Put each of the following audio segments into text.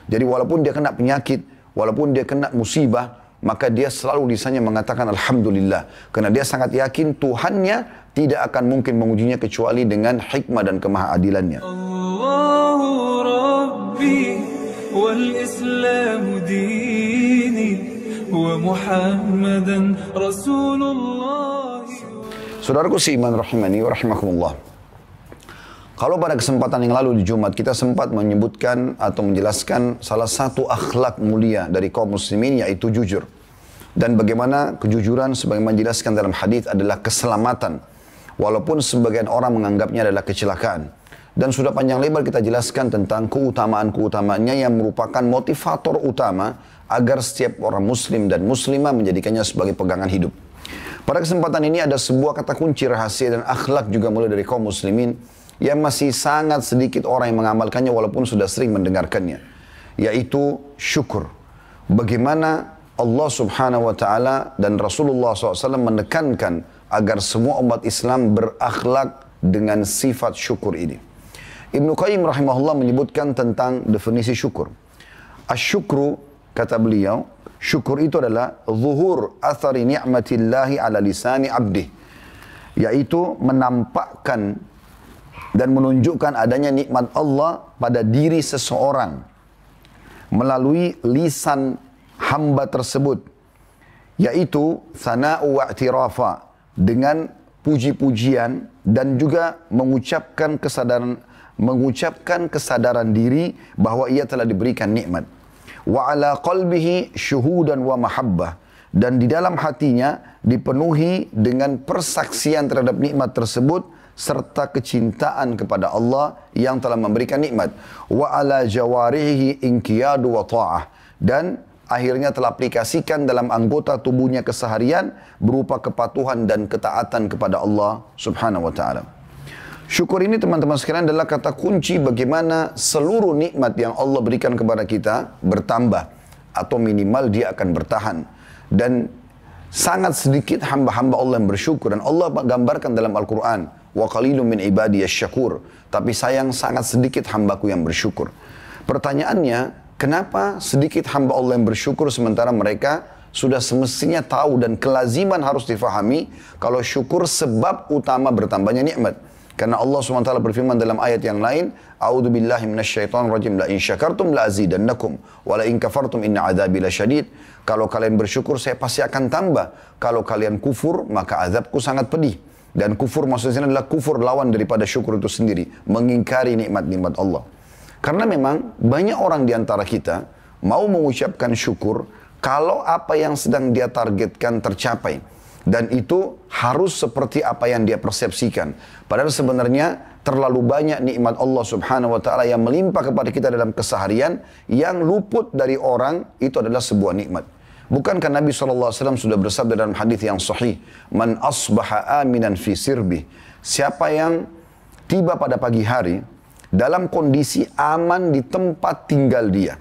Jadi walaupun dia kena penyakit, walaupun dia kena musibah, maka dia selalu lisannya mengatakan Alhamdulillah. Karena dia sangat yakin Tuhannya tidak akan mungkin mengujinya kecuali dengan hikmah dan kemahadilannya. Allahu Rabbi wal Islam dini wa Muhammadan Rasulullah. Saudaraku seiman rahimani wa rahimakumullah. Kalau pada kesempatan yang lalu di Jumat kita sempat menyebutkan atau menjelaskan salah satu akhlak mulia dari kaum muslimin, yaitu jujur. Dan bagaimana kejujuran sebagaimana dijelaskan dalam hadis adalah keselamatan. Walaupun sebagian orang menganggapnya adalah kecelakaan. Dan sudah panjang lebar kita jelaskan tentang keutamaan-keutamaannya yang merupakan motivator utama agar setiap orang muslim dan muslimah menjadikannya sebagai pegangan hidup. Pada kesempatan ini ada sebuah kata kunci rahasia dan akhlak juga mulai dari kaum muslimin yang masih sangat sedikit orang yang mengamalkannya walaupun sudah sering mendengarkannya, yaitu syukur. Bagaimana Allah subhanahu wa ta'ala dan Rasulullah SAW menekankan agar semua umat Islam berakhlak dengan sifat syukur ini. Ibnu Qayyim rahimahullah menyebutkan tentang definisi syukur. Asyukru, kata beliau, syukur itu adalah zuhur athari ni'matillahi ala lisani abdih, yaitu menampakkan dan menunjukkan adanya nikmat Allah pada diri seseorang melalui lisan hamba tersebut, yaitu sana'u wa'tirafa, dengan puji-pujian dan juga mengucapkan kesadaran diri bahwa ia telah diberikan nikmat. Wa ala qalbihi syuhudan wa mahabbah, dan di dalam hatinya dipenuhi dengan persaksian terhadap nikmat tersebut serta kecintaan kepada Allah yang telah memberikan nikmat. Wa ala jawarihi inqiyadu wa ta'ah, dan akhirnya telah aplikasikan dalam anggota tubuhnya keseharian berupa kepatuhan dan ketaatan kepada Allah subhanahu wa ta'ala. Syukur ini teman-teman sekalian adalah kata kunci bagaimana seluruh nikmat yang Allah berikan kepada kita bertambah atau minimal dia akan bertahan. Dan sangat sedikit hamba-hamba Allah yang bersyukur, dan Allah gambarkan dalam Al-Quran, wa qalilun min ibadiyasy syakur, tapi sayang sangat sedikit hambaku yang bersyukur. Pertanyaannya, kenapa sedikit hamba Allah yang bersyukur sementara mereka sudah semestinya tahu dan kelaziman harus difahami kalau syukur sebab utama bertambahnya nikmat. Karena Allah SWT berfirman dalam ayat yang lain, A'udzu billahi minasyaitonir rajim, la in syakartum la azidannakum wa la in kafartum inna adzabi lasyadid. Kalau kalian bersyukur saya pasti akan tambah. Kalau kalian kufur maka azabku sangat pedih. Dan kufur maksudnya adalah kufur lawan daripada syukur itu sendiri, mengingkari nikmat-nikmat Allah. Karena memang banyak orang di antara kita mau mengucapkan syukur kalau apa yang sedang dia targetkan tercapai. Dan itu harus seperti apa yang dia persepsikan. Padahal sebenarnya terlalu banyak nikmat Allah subhanahu wa ta'ala yang melimpah kepada kita dalam keseharian yang luput dari orang, itu adalah sebuah nikmat. Bukankah Nabi SAW sudah bersabda dalam hadis yang sahih, Man asbaha aminan fi sirbih, siapa yang tiba pada pagi hari dalam kondisi aman di tempat tinggal dia.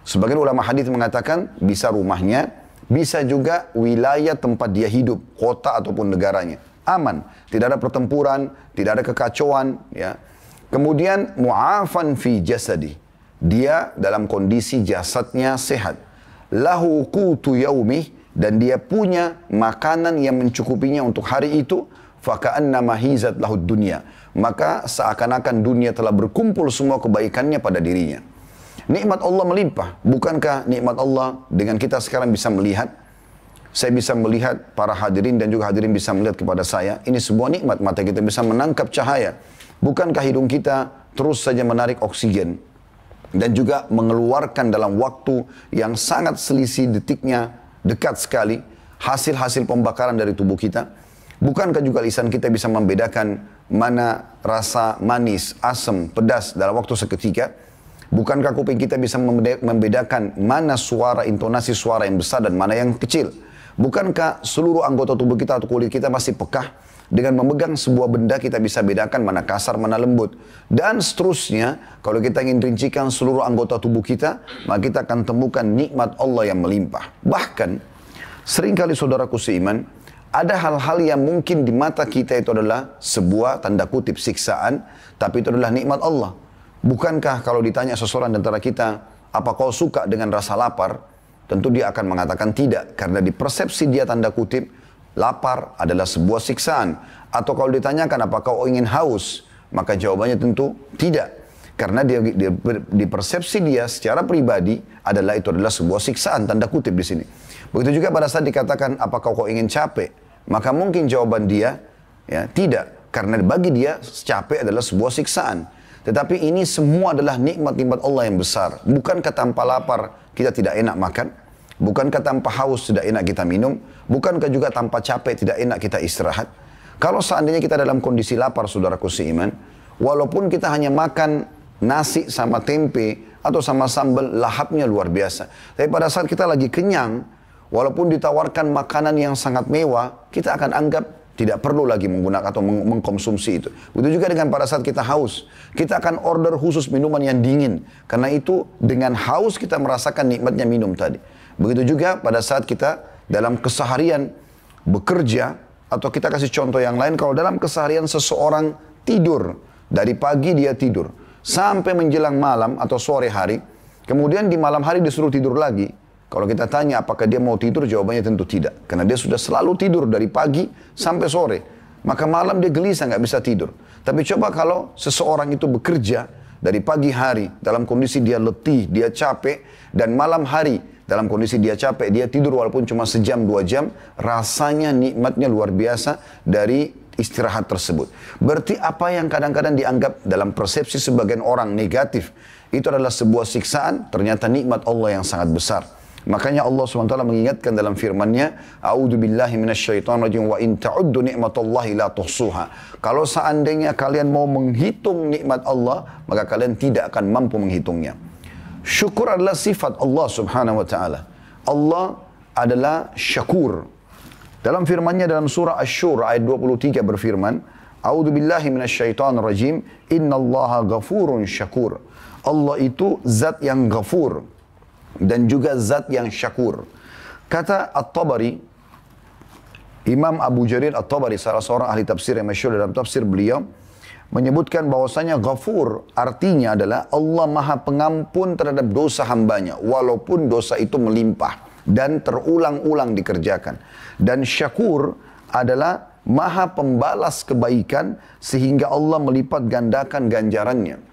Sebagian ulama hadis mengatakan bisa rumahnya, bisa juga wilayah tempat dia hidup, kota ataupun negaranya. Aman, tidak ada pertempuran, tidak ada kekacauan. Ya. Kemudian mu'afan fi jasadi, dia dalam kondisi jasadnya sehat. Lahu qutu yaumih, dan dia punya makanan yang mencukupinya untuk hari itu. Faka'annama hizat lahud dunya, maka seakan-akan dunia telah berkumpul semua kebaikannya pada dirinya. Nikmat Allah melimpah. Bukankah nikmat Allah dengan kita sekarang bisa melihat? Saya bisa melihat, para hadirin dan juga hadirin bisa melihat kepada saya. Ini sebuah nikmat, mata kita bisa menangkap cahaya. Bukankah hidung kita terus saja menarik oksigen dan juga mengeluarkan dalam waktu yang sangat selisih detiknya dekat sekali hasil-hasil pembakaran dari tubuh kita? Bukankah juga lisan kita bisa membedakan mana rasa manis, asam, pedas dalam waktu seketika? Bukankah kuping kita bisa membedakan mana suara, intonasi suara yang besar dan mana yang kecil? Bukankah seluruh anggota tubuh kita atau kulit kita masih pekah? Dengan memegang sebuah benda kita bisa bedakan mana kasar, mana lembut. Dan seterusnya, kalau kita ingin rincikan seluruh anggota tubuh kita, maka kita akan temukan nikmat Allah yang melimpah. Bahkan, seringkali saudaraku seiman, ada hal-hal yang mungkin di mata kita itu adalah sebuah tanda kutip siksaan, tapi itu adalah nikmat Allah. Bukankah kalau ditanya seseorang di antara kita, apa kau suka dengan rasa lapar? Tentu dia akan mengatakan tidak. Karena di persepsi dia tanda kutip, lapar adalah sebuah siksaan. Atau kalau ditanyakan apakah kau ingin haus? Maka jawabannya tentu tidak. Karena di persepsi dia secara pribadi itu adalah sebuah siksaan, tanda kutip di sini. Begitu juga pada saat dikatakan apakah kau ingin capek? Maka mungkin jawaban dia ya tidak. Karena bagi dia capek adalah sebuah siksaan. Tetapi ini semua adalah nikmat-nikmat Allah yang besar. Bukankah tanpa lapar kita tidak enak makan? Bukankah tanpa haus tidak enak kita minum? Bukankah juga tanpa capek tidak enak kita istirahat? Kalau seandainya kita dalam kondisi lapar, saudaraku seiman, walaupun kita hanya makan nasi sama tempe atau sama sambal, lahapnya luar biasa. Tapi pada saat kita lagi kenyang, walaupun ditawarkan makanan yang sangat mewah, kita akan anggap tidak perlu lagi menggunakan atau mengkonsumsi itu. Begitu juga dengan pada saat kita haus. Kita akan order khusus minuman yang dingin. Karena itu dengan haus kita merasakan nikmatnya minum tadi. Begitu juga pada saat kita dalam keseharian bekerja. Atau kita kasih contoh yang lain. Kalau dalam keseharian seseorang tidur. Dari pagi dia tidur. Sampai menjelang malam atau sore hari. Kemudian di malam hari disuruh tidur lagi. Kalau kita tanya apakah dia mau tidur, jawabannya tentu tidak. Karena dia sudah selalu tidur dari pagi sampai sore. Maka malam dia gelisah, nggak bisa tidur. Tapi coba kalau seseorang itu bekerja dari pagi hari, dalam kondisi dia letih, dia capek, dan malam hari, dalam kondisi dia capek, dia tidur walaupun cuma sejam, 2 jam, rasanya nikmatnya luar biasa dari istirahat tersebut. Berarti apa yang kadang-kadang dianggap dalam persepsi sebagian orang negatif, itu adalah sebuah siksaan, ternyata nikmat Allah yang sangat besar. Makanya Allah SWT mengingatkan dalam firman-Nya, A'udzu billahi minasyaitonir rajim wa in ta'uddu ni'matallahi la tuhsuha. Kalau seandainya kalian mau menghitung nikmat Allah, maka kalian tidak akan mampu menghitungnya. Syukur adalah sifat Allah Subhanahu wa taala. Allah adalah syakur. Dalam firman-Nya dalam surah Asy-Syura ayat 23 berfirman, A'udzu billahi minasyaitonir rajim, innallaha ghafurun syakur. Allah itu zat yang ghafur dan juga zat yang syakur. Kata At-Tabari, Imam Abu Jarir At-Tabari, salah seorang ahli tafsir yang masyhur dalam tafsir beliau, menyebutkan bahwasanya ghafur artinya adalah Allah maha pengampun terhadap dosa hambanya, walaupun dosa itu melimpah dan terulang-ulang dikerjakan. Dan syakur adalah maha pembalas kebaikan sehingga Allah melipat gandakan ganjarannya.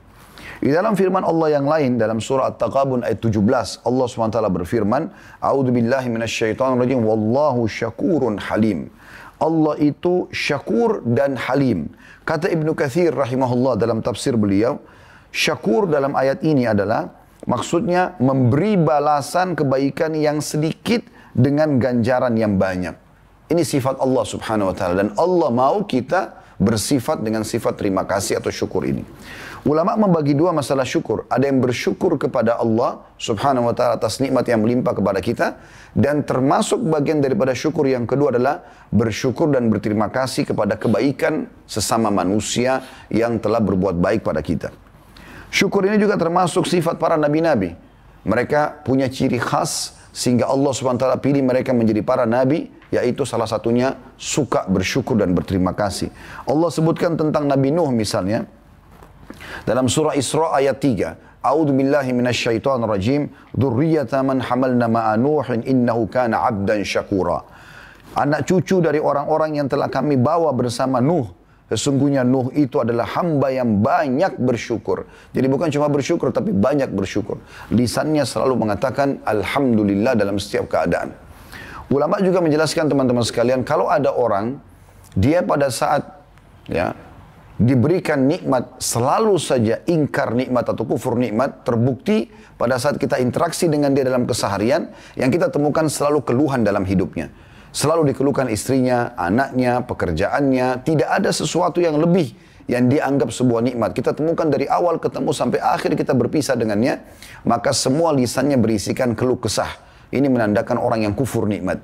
Di dalam firman Allah yang lain dalam surah At-Taghabun ayat 17, Allah SWT berfirman, A'udzu billahi minasyaitonir rajim, wallahu syakurun halim. Allah itu syakur dan halim. Kata Ibnu Katsir rahimahullah dalam tafsir beliau, syakur dalam ayat ini adalah maksudnya memberi balasan kebaikan yang sedikit dengan ganjaran yang banyak. Ini sifat Allah Subhanahu wa taala, dan Allah mau kita bersifat dengan sifat terima kasih atau syukur ini. Ulama membagi dua masalah syukur. Ada yang bersyukur kepada Allah Subhanahu wa taala atas nikmat yang melimpah kepada kita, dan termasuk bagian daripada syukur yang kedua adalah bersyukur dan berterima kasih kepada kebaikan sesama manusia yang telah berbuat baik pada kita. Syukur ini juga termasuk sifat para nabi-nabi. Mereka punya ciri khas sehingga Allah Subhanahu wa taala pilih mereka menjadi para nabi, yaitu salah satunya suka bersyukur dan berterima kasih. Allah sebutkan tentang Nabi Nuh misalnya dalam surah Isra ayat 3, A'udzu billahi minasyaitonir rajim, dzurriyyata man hamalna ma'a Nuhin innahu kana 'abdan syakura. Anak cucu dari orang-orang yang telah kami bawa bersama Nuh, sesungguhnya Nuh itu adalah hamba yang banyak bersyukur. Jadi bukan cuma bersyukur, tapi banyak bersyukur. Lisannya selalu mengatakan alhamdulillah dalam setiap keadaan. Ulama juga menjelaskan teman-teman sekalian, kalau ada orang, dia pada saat diberikan nikmat, selalu saja ingkar nikmat atau kufur nikmat, terbukti pada saat kita interaksi dengan dia dalam keseharian, yang kita temukan selalu keluhan dalam hidupnya. Selalu dikeluhkan istrinya, anaknya, pekerjaannya, tidak ada sesuatu yang lebih yang dianggap sebuah nikmat. Kita temukan dari awal ketemu sampai akhir kita berpisah dengannya, maka semua lisannya berisikan keluh kesah. Ini menandakan orang yang kufur nikmat.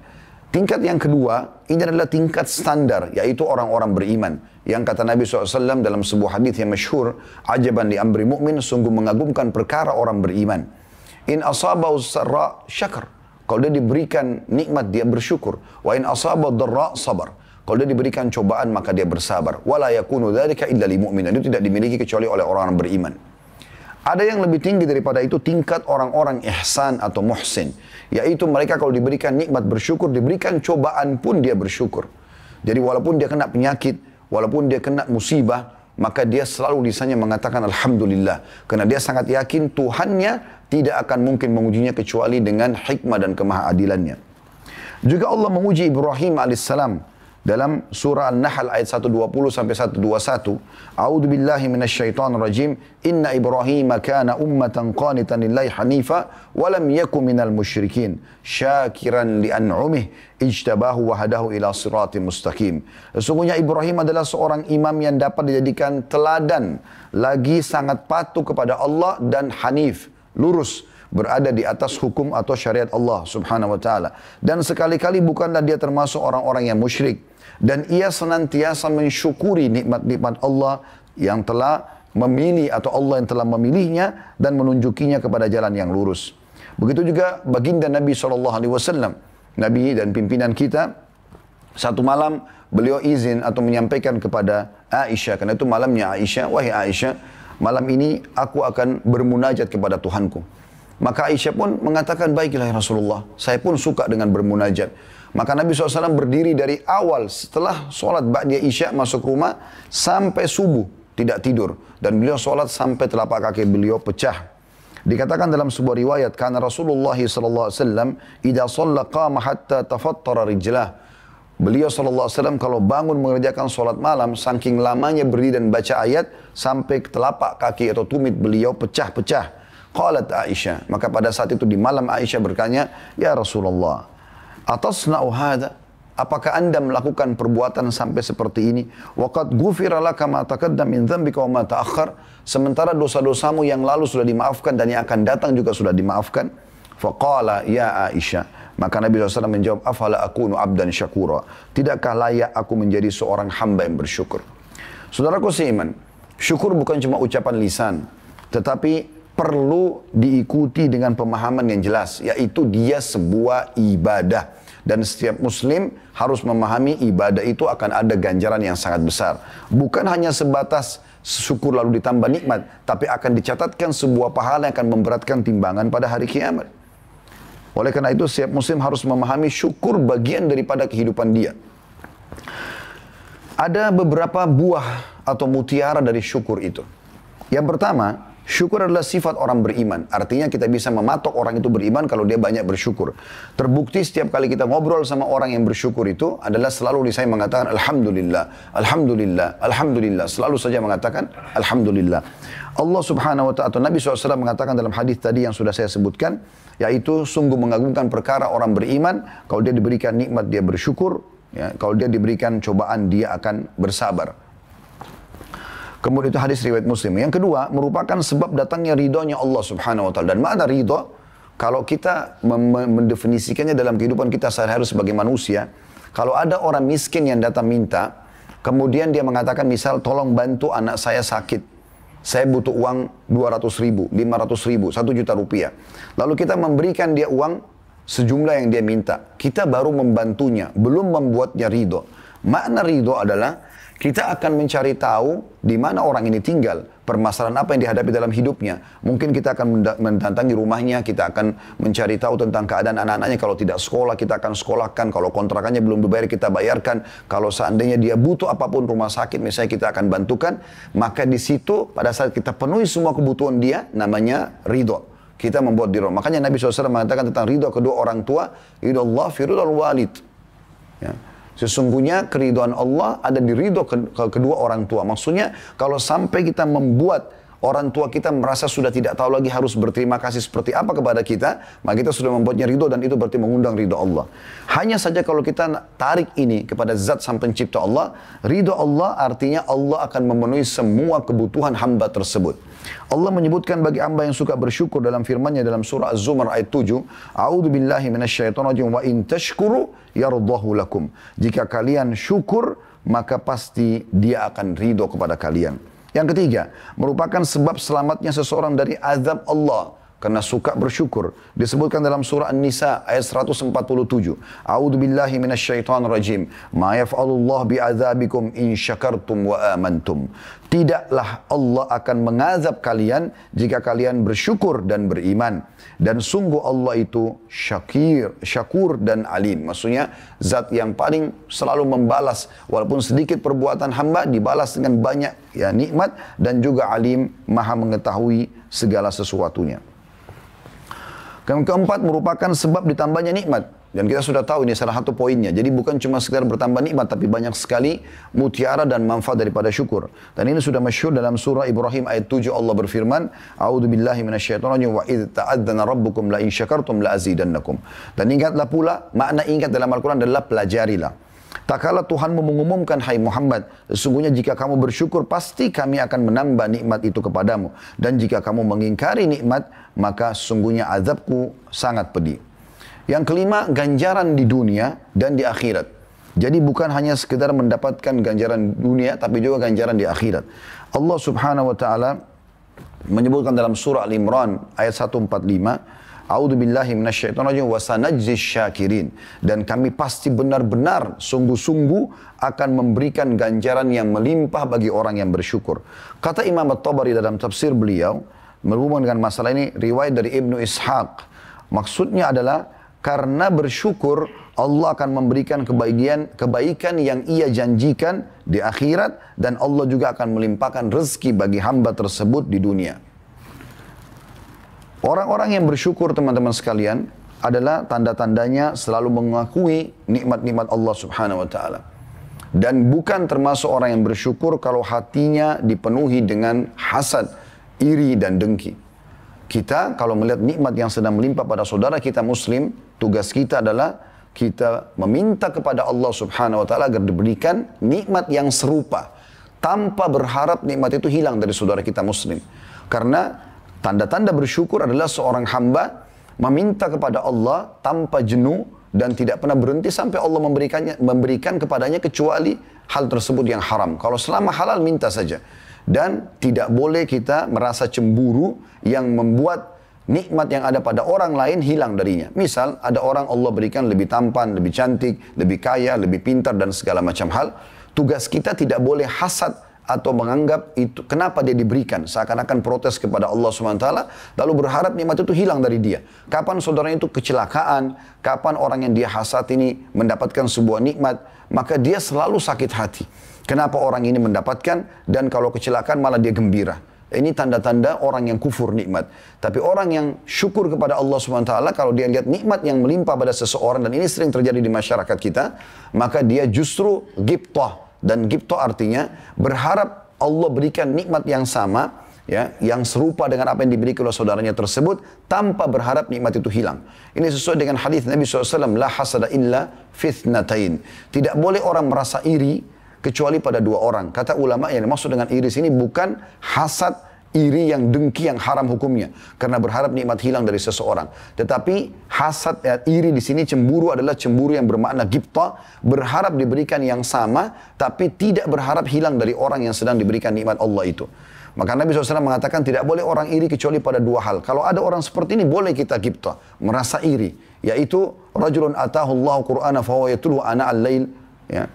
Tingkat yang kedua, ini adalah tingkat standar, yaitu orang-orang beriman. Yang kata Nabi SAW dalam sebuah hadis yang masyhur, ajaban li amri mu'min, sungguh mengagumkan perkara orang beriman. In asabahu sarra syakar. Kalau dia diberikan nikmat, dia bersyukur. Wa in asabahu dharra sabar. Kalau dia diberikan cobaan, maka dia bersabar. Wala yakunu dzalika illa lil mu'min. Itu tidak dimiliki kecuali oleh orang-orang beriman. Ada yang lebih tinggi daripada itu tingkat orang-orang ihsan atau muhsin. Yaitu mereka kalau diberikan nikmat bersyukur, diberikan cobaan pun dia bersyukur. Jadi walaupun dia kena penyakit, walaupun dia kena musibah, maka dia selalu lisannya mengatakan Alhamdulillah. Karena dia sangat yakin Tuhannya tidak akan mungkin mengujinya kecuali dengan hikmah dan kemahaadilannya. Juga Allah menguji Ibrahim alaihissalam dalam surah An-Nahl ayat 120 sampai 121. A'udzu billahi minasyaitonir rajim. Inna Ibrahim kana ummatan qanitan lillahi hanifa wa lam yakun minal musyrikin syakiran li an'umih ijtabahu wa hadahu ila siratim mustaqim. Sesungguhnya Ibrahim adalah seorang imam yang dapat dijadikan teladan, lagi sangat patuh kepada Allah dan hanif, lurus, berada di atas hukum atau syariat Allah subhanahu wa ta'ala. Dan sekali-kali bukanlah dia termasuk orang-orang yang musyrik. Dan ia senantiasa mensyukuri nikmat-nikmat Allah yang telah memilih atau Allah yang telah memilihnya dan menunjukinya kepada jalan yang lurus. Begitu juga baginda Nabi SAW, Nabi dan pimpinan kita, satu malam beliau izin atau menyampaikan kepada Aisyah, karena itu malamnya Aisyah, wahai Aisyah, malam ini aku akan bermunajat kepada Tuhanku. Maka Aisyah pun mengatakan, baiklah ya Rasulullah, saya pun suka dengan bermunajat. Maka Nabi SAW berdiri dari awal setelah sholat ba'da Isya masuk rumah sampai subuh tidak tidur. Dan beliau sholat sampai telapak kaki beliau pecah. Dikatakan dalam sebuah riwayat, karena Rasulullah SAW idza shalla qama hatta tafattara rijlah. Beliau SAW kalau bangun mengerjakan sholat malam, saking lamanya berdiri dan baca ayat, sampai telapak kaki atau tumit beliau pecah-pecah. Qalat Aisyah. Maka pada saat itu di malam Aisyah bertanya, ya Rasulullah, atasna'u hadha? Apakah anda melakukan perbuatan sampai seperti ini? Waqad ghufira laka ma taqaddama min dhanbika wa ma ta'akhkhar. Sementara dosa-dosamu yang lalu sudah dimaafkan dan yang akan datang juga sudah dimaafkan. Faqala ya Aisyah. Maka Nabi SAW menjawab, afala akunu abdan syakura. Tidakkah layak aku menjadi seorang hamba yang bersyukur? Saudaraku seiman, syukur bukan cuma ucapan lisan, tetapi perlu diikuti dengan pemahaman yang jelas, yaitu dia sebuah ibadah. Dan setiap muslim harus memahami ibadah itu akan ada ganjaran yang sangat besar. Bukan hanya sebatas syukur lalu ditambah nikmat, tapi akan dicatatkan sebuah pahala yang akan memberatkan timbangan pada hari kiamat. Oleh karena itu setiap muslim harus memahami syukur bagian daripada kehidupan dia. Ada beberapa buah atau mutiara dari syukur itu. Yang pertama, syukur adalah sifat orang beriman. Artinya kita bisa mematok orang itu beriman kalau dia banyak bersyukur. Terbukti setiap kali kita ngobrol sama orang yang bersyukur itu adalah selalu saya mengatakan Alhamdulillah, Alhamdulillah, Alhamdulillah. Selalu saja mengatakan Alhamdulillah. Allah subhanahu wa ta'ala, Nabi SAW mengatakan dalam hadis tadi yang sudah saya sebutkan, yaitu sungguh mengagumkan perkara orang beriman, kalau dia diberikan nikmat dia bersyukur, ya, kalau dia diberikan cobaan dia akan bersabar. Kemudian itu hadis riwayat Muslim. Yang kedua, merupakan sebab datangnya ridhonya Allah subhanahu wa ta'ala. Dan makna ridho, kalau kita mendefinisikannya dalam kehidupan kita sehari-hari sebagai manusia, kalau ada orang miskin yang datang minta, kemudian dia mengatakan misal, tolong bantu anak saya sakit. Saya butuh uang 200 ribu, 500 ribu, 1 juta rupiah. Lalu kita memberikan dia uang sejumlah yang dia minta. Kita baru membantunya, belum membuatnya ridho. Makna ridho adalah kita akan mencari tahu di mana orang ini tinggal, permasalahan apa yang dihadapi dalam hidupnya. Mungkin kita akan mendatangi rumahnya, kita akan mencari tahu tentang keadaan anak-anaknya. Kalau tidak sekolah, kita akan sekolahkan. Kalau kontrakannya belum dibayar, kita bayarkan. Kalau seandainya dia butuh apapun rumah sakit, misalnya kita akan bantukan. Maka di situ, pada saat kita penuhi semua kebutuhan dia, namanya ridho. Kita membuat ridho. Makanya Nabi SAW mengatakan tentang ridho kedua orang tua, ridho Allah fi ridho al-walid. Ya. Sesungguhnya keridhaan Allah ada di ridho kedua orang tua. Maksudnya kalau sampai kita membuat orang tua kita merasa sudah tidak tahu lagi harus berterima kasih seperti apa kepada kita, maka kita sudah membuatnya ridho dan itu berarti mengundang ridho Allah. Hanya saja kalau kita tarik ini kepada zat sang pencipta Allah, ridho Allah artinya Allah akan memenuhi semua kebutuhan hamba tersebut. Allah menyebutkan bagi hamba yang suka bersyukur dalam firman-Nya dalam surah Az-Zumar ayat 7, A'udzu billahi minasyaitonir rajim wa in tashkuru yardahu lakum. Jika kalian syukur, maka pasti Dia akan ridho kepada kalian. Yang ketiga, merupakan sebab selamatnya seseorang dari azab Allah. karena suka bersyukur. Disebutkan dalam surah An-Nisa ayat 147. A'udzu billahi minasyaitonir rajim. Ma yaf'alullahu bi'adzabikum in syakartum wa amantum. Tidaklah Allah akan mengazab kalian jika kalian bersyukur dan beriman. Dan sungguh Allah itu syakur dan alim. Maksudnya zat yang paling selalu membalas. Walaupun sedikit perbuatan hamba dibalas dengan banyak ya nikmat. Dan juga alim, maha mengetahui segala sesuatunya. Yang keempat merupakan sebab ditambahnya nikmat. Dan kita sudah tahu ini salah satu poinnya. Jadi bukan cuma sekedar bertambah nikmat, tapi banyak sekali mutiara dan manfaat daripada syukur. Dan ini sudah masyhur dalam surah Ibrahim ayat 7 Allah berfirman, A'udzu billahi minasyaitonir rajim wa idz ta'adzana rabbukum la in syakartum la azidannakum. Dan ingatlah pula, makna ingat dalam Al-Quran adalah pelajarilah. Tak kala Tuhan mengumumkan, hai Muhammad, sesungguhnya jika kamu bersyukur, pasti kami akan menambah nikmat itu kepadamu. Dan jika kamu mengingkari nikmat, maka sesungguhnya azabku sangat pedih. Yang kelima, ganjaran di dunia dan di akhirat. Jadi bukan hanya sekedar mendapatkan ganjaran dunia, tapi juga ganjaran di akhirat. Allah subhanahu wa ta'ala menyebutkan dalam surah Al-Imran ayat 145, A'udzu billahi minasyaitonir rajim wa sanajzis syakirin. Dan kami pasti benar-benar sungguh-sungguh akan memberikan ganjaran yang melimpah bagi orang yang bersyukur. Kata Imam At-Tabari dalam tafsir beliau, berhubungan dengan masalah ini, riwayat dari Ibnu Ishaq. Maksudnya adalah karena bersyukur Allah akan memberikan kebaikan yang ia janjikan di akhirat. Dan Allah juga akan melimpahkan rezeki bagi hamba tersebut di dunia. Orang-orang yang bersyukur teman-teman sekalian adalah tanda-tandanya selalu mengakui nikmat-nikmat Allah subhanahu wa ta'ala. Dan bukan termasuk orang yang bersyukur kalau hatinya dipenuhi dengan hasad, iri dan dengki. Kita kalau melihat nikmat yang sedang melimpah pada saudara kita muslim, tugas kita adalah kita meminta kepada Allah subhanahu wa ta'ala agar diberikan nikmat yang serupa. Tanpa berharap nikmat itu hilang dari saudara kita muslim. Karena tanda-tanda bersyukur adalah seorang hamba meminta kepada Allah tanpa jenuh dan tidak pernah berhenti sampai Allah memberikan kepadanya kecuali hal tersebut yang haram. Kalau selama halal minta saja. Dan tidak boleh kita merasa cemburu yang membuat nikmat yang ada pada orang lain hilang darinya. Misal ada orang Allah berikan lebih tampan, lebih cantik, lebih kaya, lebih pintar dan segala macam hal. Tugas kita tidak boleh hasad atau menganggap itu kenapa dia diberikan, seakan-akan protes kepada Allah SWT, lalu berharap nikmat itu hilang dari dia. Kapan saudaranya itu kecelakaan, kapan orang yang dia hasad ini mendapatkan sebuah nikmat, maka dia selalu sakit hati. Kenapa orang ini mendapatkan dan kalau kecelakaan malah dia gembira. Ini tanda-tanda orang yang kufur nikmat. Tapi orang yang syukur kepada Allah SWT, kalau dia lihat nikmat yang melimpah pada seseorang, dan ini sering terjadi di masyarakat kita, maka dia justru ghibthah. Dan ghibthah artinya berharap Allah berikan nikmat yang sama, ya, yang serupa dengan apa yang diberikan oleh saudaranya tersebut, tanpa berharap nikmat itu hilang. Ini sesuai dengan hadis Nabi SAW, la hasada illa fitnatain. Tidak boleh orang merasa iri kecuali pada dua orang. Kata ulama yang dimaksud dengan iri sini bukan hasad, iri yang dengki yang haram hukumnya, karena berharap nikmat hilang dari seseorang. Tetapi hasad, iri di sini cemburu adalah cemburu yang bermakna ghibthah, berharap diberikan yang sama, tapi tidak berharap hilang dari orang yang sedang diberikan nikmat Allah itu. Maka Nabi SAW mengatakan tidak boleh orang iri kecuali pada dua hal. Kalau ada orang seperti ini boleh kita ghibthah, merasa iri, yaitu rajulun atahullahu qur'ana fahuwa yatluhu ana al-lail, ya,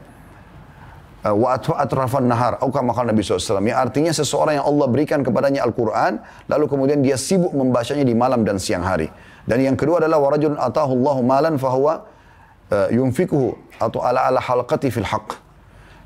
wa atrafan nahar, atau kama qala Nabi SAW, yang artinya seseorang yang Allah berikan kepadanya Al-Quran, lalu kemudian dia sibuk membacanya di malam dan siang hari. Dan yang kedua adalah warajulun atahullahu malan fahuwa yunfikuhu atau ala halqati fil haqq,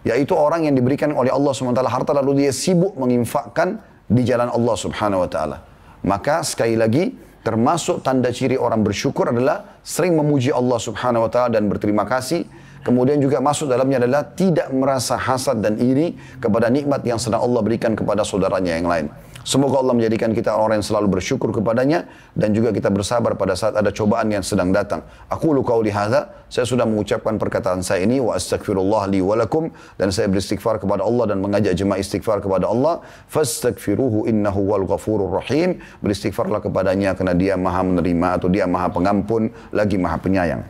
yaitu orang yang diberikan oleh Allah SWT harta lalu dia sibuk menginfakkan di jalan Allah Subhanahu wa taala. Maka sekali lagi termasuk tanda ciri orang bersyukur adalah sering memuji Allah Subhanahu wa taala dan berterima kasih. Kemudian juga masuk dalamnya adalah tidak merasa hasad dan iri kepada nikmat yang sedang Allah berikan kepada saudaranya yang lain. Semoga Allah menjadikan kita orang yang selalu bersyukur kepadanya dan juga kita bersabar pada saat ada cobaan yang sedang datang. Aqulu qauli hadza, saya sudah mengucapkan perkataan saya ini, wa astaghfirullah li wa lakum, dan saya beristighfar kepada Allah dan mengajak jemaah istighfar kepada Allah. Fastaghfiruhu innahu wal ghafurur rahim. Beristighfarlah kepadanya karena Dia Maha menerima atau Dia Maha pengampun lagi Maha penyayang.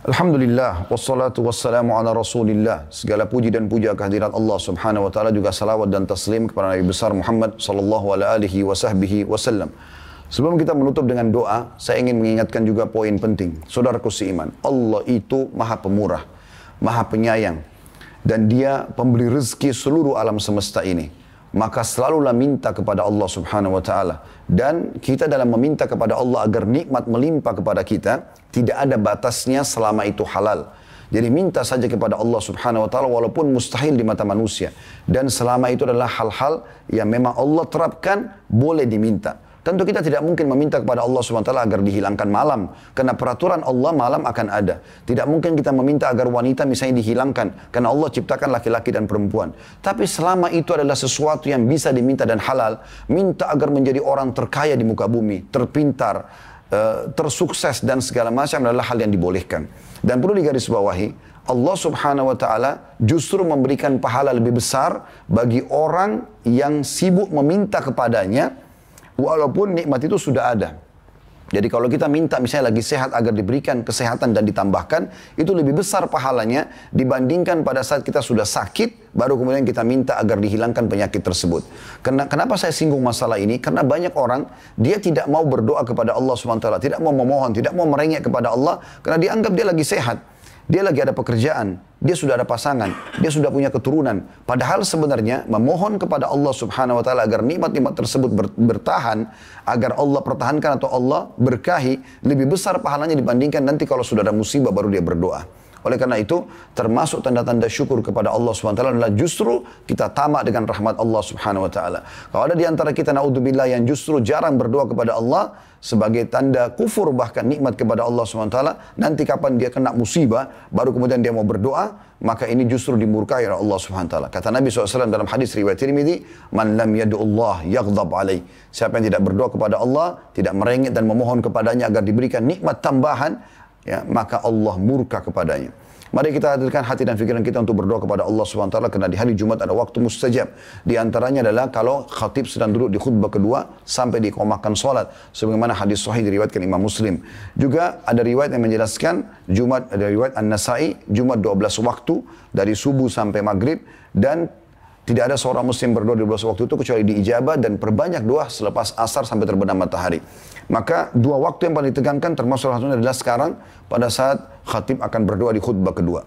Alhamdulillah, wassalatu wassalamu ala rasulillah. Segala puji dan puja kehadirat Allah subhanahu wa ta'ala, juga salawat dan taslim kepada Nabi besar Muhammad sallallahu alaihi wa sahbihi wasallam. Sebelum kita menutup dengan doa, saya ingin mengingatkan juga poin penting. Saudaraku seiman, Allah itu maha pemurah, maha penyayang. Dan dia pemberi rezeki seluruh alam semesta ini. Maka selalulah minta kepada Allah subhanahu wa ta'ala. Dan kita dalam meminta kepada Allah agar nikmat melimpah kepada kita, tidak ada batasnya selama itu halal. Jadi minta saja kepada Allah subhanahu wa ta'ala walaupun mustahil di mata manusia. Dan selama itu adalah hal-hal yang memang Allah terapkan, boleh diminta. Tentu kita tidak mungkin meminta kepada Allah SWT agar dihilangkan malam. Karena peraturan Allah malam akan ada. Tidak mungkin kita meminta agar wanita misalnya dihilangkan. Karena Allah ciptakan laki-laki dan perempuan. Tapi selama itu adalah sesuatu yang bisa diminta dan halal. Minta agar menjadi orang terkaya di muka bumi. Terpintar, tersukses dan segala macam adalah hal yang dibolehkan. Dan perlu digarisbawahi, Allah subhanahu wa ta'ala justru memberikan pahala lebih besar bagi orang yang sibuk meminta kepadanya walaupun nikmat itu sudah ada. Jadi kalau kita minta misalnya lagi sehat agar diberikan kesehatan dan ditambahkan, itu lebih besar pahalanya dibandingkan pada saat kita sudah sakit, baru kemudian kita minta agar dihilangkan penyakit tersebut. Kenapa saya singgung masalah ini? Karena banyak orang, dia tidak mau berdoa kepada Allah SWT, tidak mau memohon, tidak mau merengek kepada Allah, karena dianggap dia lagi sehat. Dia lagi ada pekerjaan, dia sudah ada pasangan, dia sudah punya keturunan. Padahal sebenarnya memohon kepada Allah subhanahu wa ta'ala agar nikmat-nikmat tersebut bertahan, agar Allah pertahankan atau Allah berkahi, lebih besar pahalanya dibandingkan nanti kalau sudah ada musibah baru dia berdoa. Oleh karena itu, termasuk tanda-tanda syukur kepada Allah SWT adalah justru kita tamak dengan rahmat Allah Subhanahu Wa Taala. Kalau ada di antara kita, naudzubillah, yang justru jarang berdoa kepada Allah, sebagai tanda kufur bahkan nikmat kepada Allah SWT, nanti kapan dia kena musibah, baru kemudian dia mau berdoa, maka ini justru dimurkai oleh Allah SWT. Kata Nabi SAW dalam hadis riwayat Tirmidzi, "Man lam yad'ullah yaghdab alaih." Siapa yang tidak berdoa kepada Allah, tidak merengek dan memohon kepadanya agar diberikan nikmat tambahan, ya, maka Allah murka kepadanya. Mari kita hadirkan hati dan pikiran kita untuk berdoa kepada Allah SWT, karena di hari Jumat ada waktu mustajab. Di antaranya adalah kalau khatib sedang duduk di khutbah kedua sampai diqomahkan sholat, sebagaimana hadis sahih diriwayatkan Imam Muslim. Juga ada riwayat yang menjelaskan Jumat, ada riwayat An-Nasai, Jumat 12 waktu dari subuh sampai maghrib, dan tidak ada seorang muslim berdoa di 12 waktu itu kecuali diijabah, dan perbanyak doa selepas asar sampai terbenam matahari. Maka dua waktu yang paling ditekankan termasuk salah satunya adalah sekarang pada saat khatib akan berdoa di khutbah kedua.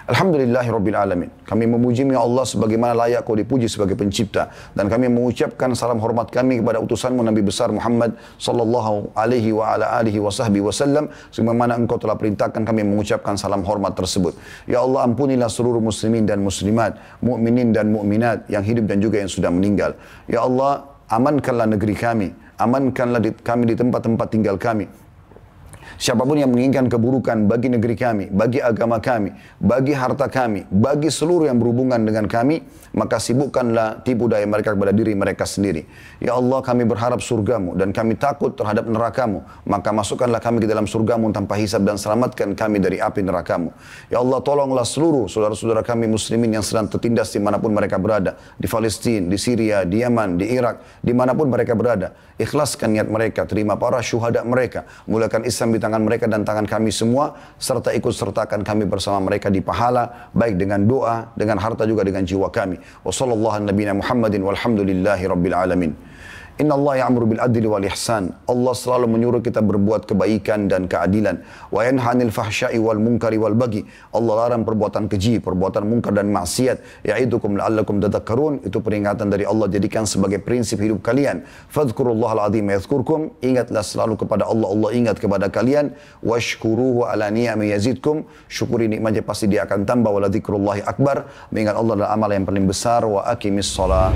Alhamdulillahirrabbilalamin. Kami memuji ya Allah sebagaimana layak kau dipuji sebagai pencipta. Dan kami mengucapkan salam hormat kami kepada utusanmu Nabi besar Muhammad sallallahu alaihi wa ala alihi wa sahbihi wasallam. Sebagaimana engkau telah perintahkan kami mengucapkan salam hormat tersebut. Ya Allah, ampunilah seluruh muslimin dan muslimat, mukminin dan mukminat yang hidup dan juga yang sudah meninggal. Ya Allah, amankanlah negeri kami. Amankanlah kami di tempat-tempat tinggal kami. Siapapun yang menginginkan keburukan bagi negeri kami, bagi agama kami, bagi harta kami, bagi seluruh yang berhubungan dengan kami, maka sibukkanlah tipu daya mereka kepada diri mereka sendiri. Ya Allah, kami berharap surgamu dan kami takut terhadap nerakamu, maka masukkanlah kami ke dalam surgamu tanpa hisab dan selamatkan kami dari api nerakamu. Ya Allah, tolonglah seluruh saudara-saudara kami muslimin yang sedang tertindas dimanapun mereka berada, di Palestina, di Syria, di Yaman, di Irak, dimanapun mereka berada. Ikhlaskan niat mereka, terima para syuhada mereka, mulakan Islam di tangan mereka dan tangan kami semua, serta ikut sertakan kami bersama mereka di pahala, baik dengan doa, dengan harta juga dengan jiwa kami. Wassallallahu ala nabiyina Muhammadin walhamdulillahi rabbil alamin. Inna Allah ya'muru bil adli wal ihsan. Allah selalu menyuruh kita berbuat kebaikan dan keadilan. Wa yanha 'anil fahsya'i wal munkari wal baghi. Allah larang perbuatan keji, perbuatan munkar dan maksiat. Ya'idukum la'allakum tadhakkarun. Itu peringatan dari Allah, jadikan sebagai prinsip hidup kalian. Fadhkurullahal 'azim yadhkurkum. Ingatlah selalu kepada Allah, Allah ingat kepada kalian. Washkuruhu 'ala ni'ami yazidkum. Syukuri nikmatnya, pasti dia akan tambah. Wa la dzikrullahi akbar. Mengingat Allah adalah amal yang paling besar. Wa aqimis shalah.